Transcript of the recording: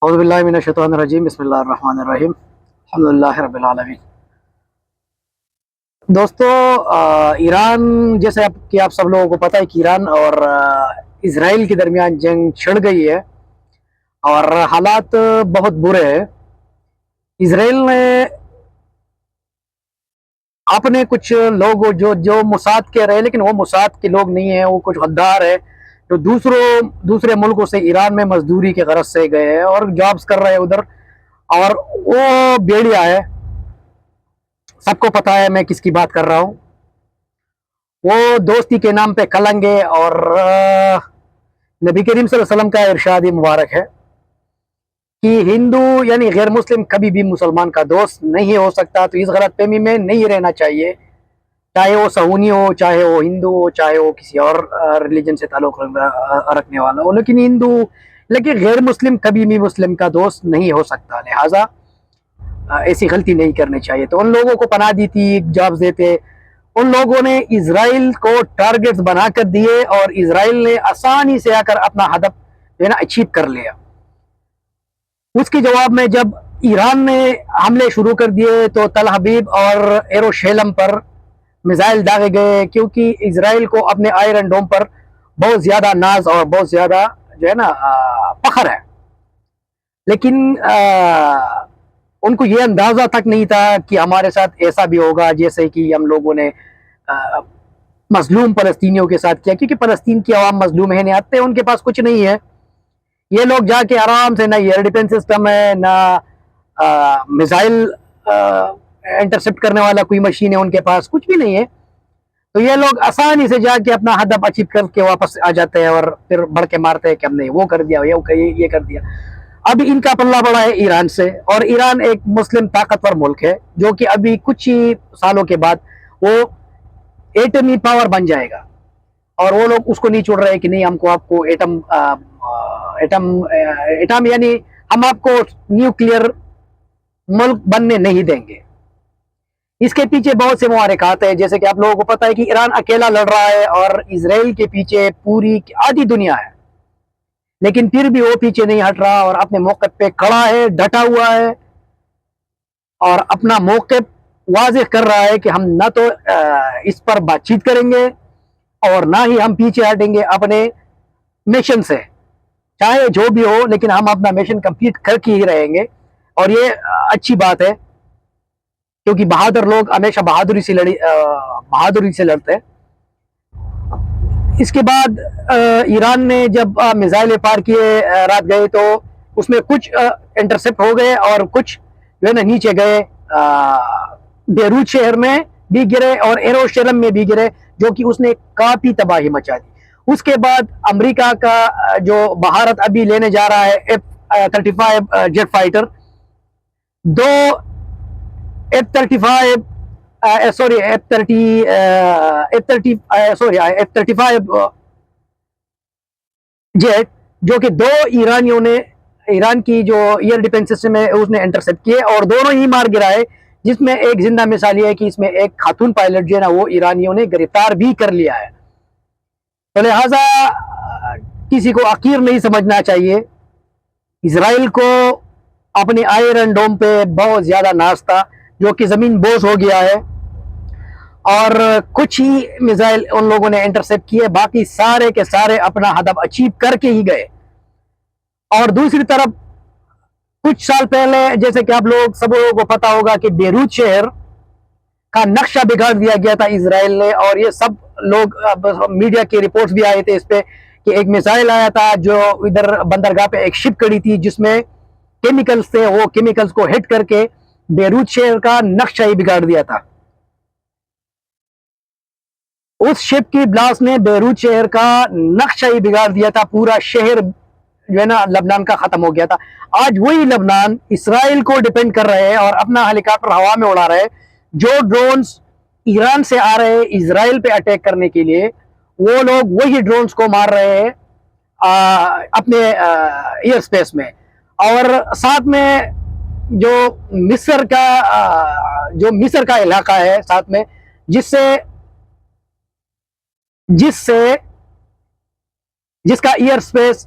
اعوذ باللہ من الشیطان الرجیم بسم اللہ الرحمن الرحیم الحمدللہ رب العالمین۔ دوستو، ایران جیسے آپ سب لوگوں کو پتہ ہے کہ ایران اور اسرائیل کے درمیان جنگ چھڑ گئی ہے اور حالات بہت برے ہیں۔ اسرائیل نے اپنے کچھ لوگ جو موساد کے رہے، لیکن وہ موساد کے لوگ نہیں ہیں، وہ کچھ غدار ہے جو دوسرے ملکوں سے ایران میں مزدوری کے غرض سے گئے ہیں اور جابز کر رہے ہیں ادھر، اور وہ بیڑیا ہے۔ سب کو پتا ہے میں کس کی بات کر رہا ہوں۔ وہ دوستی کے نام پہ کلنگے، اور نبی کریم صلی اللہ علیہ وسلم کا ارشاد مبارک ہے کہ ہندو یعنی غیر مسلم کبھی بھی مسلمان کا دوست نہیں ہو سکتا، تو اس غلط فہمی میں نہیں رہنا چاہیے، چاہے وہ سہونی ہو، چاہے وہ ہندو ہو، چاہے وہ کسی اور ریلیجن سے تعلق رکھنے والا ہو، لیکن غیر مسلم کبھی بھی مسلم کا دوست نہیں ہو سکتا، لہٰذا ایسی غلطی نہیں کرنی چاہیے۔ تو ان لوگوں کو پناہ دی تھی، جابز دیتے، ان لوگوں نے اسرائیل کو ٹارگٹس بنا کر دیے اور اسرائیل نے آسانی سے آ کر اپنا ہدف اچیو کر لیا۔ اس کے جواب میں جب ایران نے حملے شروع کر دیے تو تل حبیب اور ایروشیلم پر میزائل داغے گئے، کیونکہ اسرائیل کو اپنے آئرن ڈوم پر بہت زیادہ ناز اور بہت زیادہ فخر ہے، لیکن ان کو یہ اندازہ تک نہیں تھا کہ ہمارے ساتھ ایسا بھی ہوگا جیسے کہ ہم لوگوں نے مظلوم فلسطینیوں کے ساتھ کیا، کیونکہ فلسطین کی عوام مظلوم ہے، آتے ہیں، ان کے پاس کچھ نہیں ہے۔ یہ لوگ جا کے آرام سے، نہ ایئر ڈیفنس سسٹم ہے، نہ میزائل انٹرسپٹ کرنے والا کوئی مشین ہے ان کے پاس، کچھ بھی نہیں ہے، تو یہ لوگ آسانی سے جا کے اپنا ہدف اچیو کر کے واپس آ جاتے ہیں اور پھر بڑھ کے مارتے ہیں کہ ہم نے وہ کر دیا، یہ کر دیا۔ اب ان کا پلہ بڑا ہے ایران سے، اور ایران ایک مسلم طاقتور ملک ہے جو کہ ابھی کچھ ہی سالوں کے بعد وہ ایٹمی پاور بن جائے گا، اور وہ لوگ اس کو نہیں چھوڑ رہے کہ نہیں، ہم کو آپ کو ایٹم یعنی ہم آپ کو نیوکلیئر ملک بننے نہیں دیں گے۔ اس کے پیچھے بہت سے محرکات ہیں، جیسے کہ آپ لوگوں کو پتہ ہے کہ ایران اکیلا لڑ رہا ہے اور اسرائیل کے پیچھے پوری آدھی دنیا ہے، لیکن پھر بھی وہ پیچھے نہیں ہٹ رہا اور اپنے موقف پہ کھڑا ہے، ڈٹا ہوا ہے، اور اپنا موقف واضح کر رہا ہے کہ ہم نہ تو اس پر بات چیت کریں گے اور نہ ہی ہم پیچھے ہٹیں گے اپنے مشن سے، چاہے جو بھی ہو، لیکن ہم اپنا مشن کمپلیٹ کر کے ہی رہیں گے۔ اور یہ اچھی بات ہے، کیونکہ بہادر لوگ ہمیشہ بہادری سے لڑتے ہیں۔ اس کے بعد ایران نے جب میزائل پار کیے رات گئے، تو اس میں کچھ انٹرسپٹ ہو گئے اور کچھ جو ہے نا نیچے گئے، بیروت شہر میں بھی گرے اور ایروشلم میں بھی گرے، جو کہ اس نے کافی تباہی مچا دی۔ اس کے بعد امریکہ کا جو بھارت ابھی لینے جا رہا ہے F-35 جیٹ فائٹر، دو F-35 جیٹ، جو کہ دو ایران کی جو ایئر ڈیفنس سسٹم ہے اس نے انٹرسپٹ کیے اور دونوں ہی مار گرائے، جس میں ایک زندہ مثال یہ ہے کہ اس میں ایک خاتون پائلٹ جو ہے نا وہ ایرانیوں نے گرفتار بھی کر لیا ہے۔ تو لہٰذا کسی کو حقیر نہیں سمجھنا چاہیے۔ اسرائیل کو اپنی آئرن ڈوم پہ بہت زیادہ ناز تھا، جو کہ زمین بوس ہو گیا ہے، اور کچھ ہی میزائل ان لوگوں نے انٹرسپٹ کیے، باقی سارے کے سارے اپنا ہدف اچیو کر کے ہی گئے۔ اور دوسری طرف کچھ سال پہلے، جیسے کہ آپ سب لوگوں کو پتا ہوگا کہ بیروت شہر کا نقشہ بگاڑ دیا گیا تھا اسرائیل نے، اور یہ سب لوگ میڈیا کے رپورٹس بھی آئے تھے اس پہ کہ ایک میزائل آیا تھا جو ادھر بندرگاہ پہ ایک شپ کڑی تھی جس میں کیمیکلز تھے، وہ کیمیکلز کو ہٹ کر کے بیروت شہر کا نقشہ ہی بگاڑ دیا تھا۔ اس شپ کی بلاسٹ نے بیروت شہر کا نقشہ ہی بگاڑ دیا تھا، پورا شہر جو ہے نا لبنان کا ختم ہو گیا تھا۔ آج وہی لبنان اسرائیل کو ڈیپینڈ کر رہے ہیں اور اپنا ہیلی کاپٹر ہوا میں اڑا رہے ہیں، جو ڈرونز ایران سے آ رہے ہیں اسرائیل پہ اٹیک کرنے کے لیے، وہ لوگ وہی ڈرونز کو مار رہے ہیں اپنے ایئر سپیس میں۔ اور ساتھ میں جو مصر کا علاقہ ہے ساتھ میں، جس کا ایئر سپیس